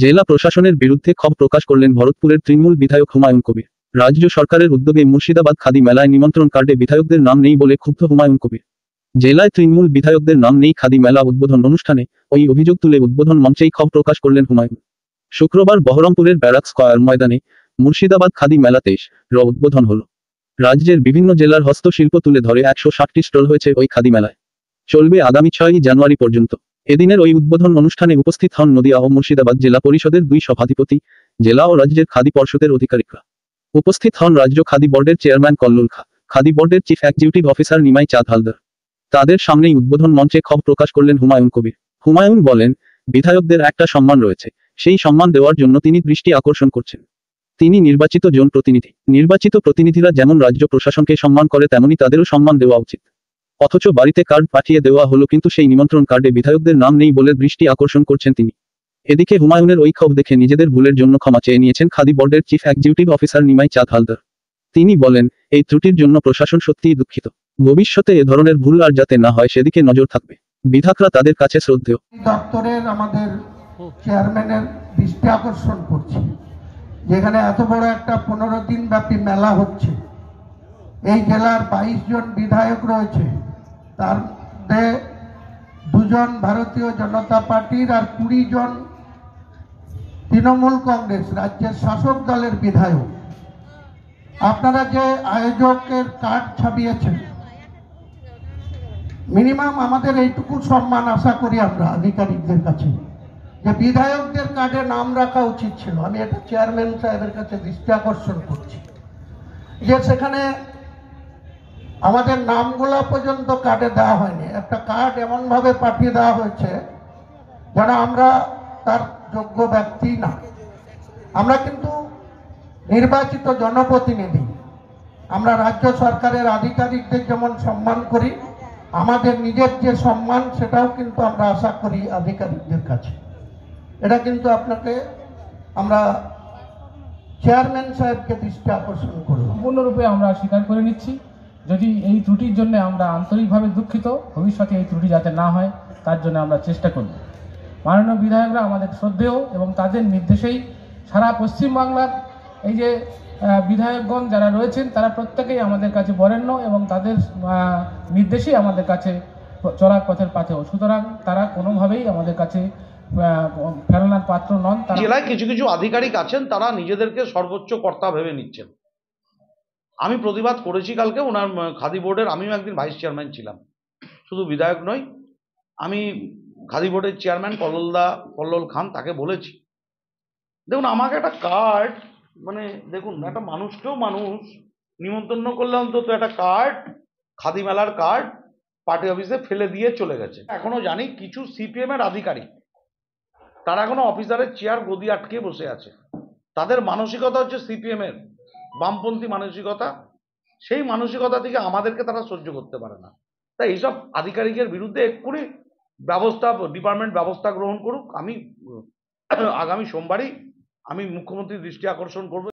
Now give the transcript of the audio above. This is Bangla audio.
জেলা প্রশাসনের বিরুদ্ধে ক্ষোভ প্রকাশ করলেন ভরতপুরের তৃণমূল বিধায়ক হুমায়ুন কবির। রাজ্য সরকারের উদ্যোগে মুর্শিদাবাদ খাদি মেলায় নিমন্ত্রণ কার্ডে বিধায়কদের নাম নেই বলে ক্ষুব্ধ হুমায়ুন কবির। জেলায় তৃণমূল বিধায়কদের নাম নেই খাদি মেলা উদ্বোধন অনুষ্ঠানে, ওই অভিযোগ তুলে উদ্বোধন মঞ্চেই ক্ষোভ প্রকাশ করলেন হুমায়ুন। শুক্রবার বহরমপুরের ব্যারাক স্কয়ার ময়দানে মুর্শিদাবাদ খাদি মেলা 23 উদ্বোধন হল। রাজ্যের বিভিন্ন জেলার হস্তশিল্প তুলে ধরে 160টি স্টল হয়েছে ওই খাদি মেলায়। চলবে আগামী 6 জানুয়ারি পর্যন্ত। এদিনের ওই উদ্বোধন অনুষ্ঠানে উপস্থিত হন নদিয়া ও মুর্শিদাবাদ জেলা পরিষদের 2 সভাধিপতি, জেলা ও রাজ্যের খাদি পর্ষদের আধিকারিকরা। উপস্থিত হন রাজ্য খাদি বোর্ডের চেয়ারম্যান কল্লোল খা, খাদি বোর্ডের চিফ এক্সিকিউটিভ অফিসার নিমাই চাঁদ হালদার। তাদের সামনেই উদ্বোধন মঞ্চে ক্ষোভ প্রকাশ করলেন হুমায়ুন কবির। হুমায়ুন বলেন, বিধায়কদের একটা সম্মান রয়েছে, সেই সম্মান দেওয়ার জন্য তিনি দৃষ্টি আকর্ষণ করছেন। তিনি নির্বাচিত জনপ্রতিনিধি, নির্বাচিত প্রতিনিধিরা যেমন রাজ্য প্রশাসনকে সম্মান করে তেমনি তাদেরও সম্মান দেওয়া উচিত। অথচ বাড়িতে কার্ড পাঠিয়ে দেওয়া হলো, কিন্তু সেই নিমন্ত্রণ কার্ডে বিধায়কদের নাম নেই বলে দৃষ্টি আকর্ষণ করছেন তিনি। এদিকে হুমায়ুনের ওই ক্ষোভ দেখে নিজেদের ভুলের জন্য ক্ষমা চেয়ে নিয়েছেন খাদি বোর্ডের চিফ এক্সিকিউটিভ অফিসার নিমাই চাঁদ হালদার। তিনি বলেন, এই ত্রুটির জন্য প্রশাসন সত্যিই দুঃখিত। ভবিষ্যতে এ ধরনের ভুল আর যাতে না হয় সেদিকে নজর থাকবে। বিধায়করা তাদের কাছে শ্রদ্ধেয়। দপ্তরের আমাদের চেয়ারম্যানের দৃষ্টি আকর্ষণ করছি, যেখানে এত বড় একটা 15 দিন ব্যাপী মেলা হচ্ছে। এই জেলার 22 জন বিধায়ক রয়েছে, তার মধ্যে 2 জন ভারতীয় জনতা পার্টির আর 20 জন তৃণমূল কংগ্রেস রাজ্যের শাসক দলের বিধায়ক। আপনারা যে আয়োজকের কার্ড ছাপিয়েছেন, মিনিমাম আমাদের এইটুকু সম্মান আশা করি আমরা আধিকারিকদের কাছে, যে বিধায়কদের কার্ডে নাম রাখা উচিত ছিল। আমি এটা চেয়ারম্যান সাহেবের কাছে দৃষ্টি আকর্ষণ করছি, যে সেখানে আমাদের নামগুলা পর্যন্ত কার্ডে দেওয়া হয়নি। একটা কার্ড এমনভাবে পাঠিয়ে দেওয়া হয়েছে যেন আমরা তার যোগ্য ব্যক্তি না। আমরা কিন্তু নির্বাচিত জনপ্রতিনিধি, আমরা রাজ্য সরকারের আধিকারিকদের যেমন সম্মান করি, আমাদের নিজের যে সম্মান সেটাও কিন্তু আমরা আশা করি আধিকারিকদের কাছে। এটা কিন্তু আপনাকে আমরা চেয়ারম্যান সাহেবকে দৃষ্টি আকর্ষণ করলাম। সম্পূর্ণরূপে আমরা স্বীকার করে নিচ্ছি। যদি এই ত্রুটির জন্য আমরা আন্তরিকভাবে দুঃখিত, ভবিষ্যতে এই ত্রুটি যাতে না হয় তার জন্য আমরা চেষ্টা করব। মাননীয় বিধায়করা আমাদের শ্রদ্ধেয় এবং তাদের নির্দেশেই সারা পশ্চিমবাংলার এই যে বিধায়কগণ যারা রয়েছেন তারা প্রত্যেকেই আমাদের কাছে বরেণ্য এবং তাদের নির্দেশেই আমাদের কাছে চলার পথের পাথেয়। সুতরাং তারা কোনোভাবেই আমাদের কাছে ফেরানোর পাত্র নন। জেলায় কিছু কিছু আধিকারিক আছেন, তারা নিজেদেরকে সর্বোচ্চ কর্তা ভেবে নিচ্ছেন। আমি প্রতিবাদ করেছি কালকে ওনার খাদি বোর্ডের, আমিও একদিন ভাইস চেয়ারম্যান ছিলাম, শুধু বিধায়ক নই। আমি খাদি বোর্ডের চেয়ারম্যান কল্লোল খান, তাকে বলেছি, দেখুন আমাকে একটা কার্ড, মানে দেখুন একটা মানুষকেও মানুষ নিমন্ত্রণ করলে অন্তত একটা কার্ড, খাদি মেলার কার্ড পার্টি অফিসে ফেলে দিয়ে চলে গেছে। এখনো জানি কিছু সিপিএম এর আধিকারিক তারা এখনো অফিসারের চেয়ার গদি আটকে বসে আছে। তাদের মানসিকতা হচ্ছে সিপিএম এর বামপন্থী মানসিকতা। সেই মানসিকতা থেকে আমাদেরকে তারা সহ্য করতে পারে না। তাই এইসব আধিকারিকের বিরুদ্ধে এক্ষুনি ডিপার্টমেন্ট ব্যবস্থা গ্রহণ করুক। আমি আগামী সোমবারই আমি মুখ্যমন্ত্রীর দৃষ্টি আকর্ষণ করব।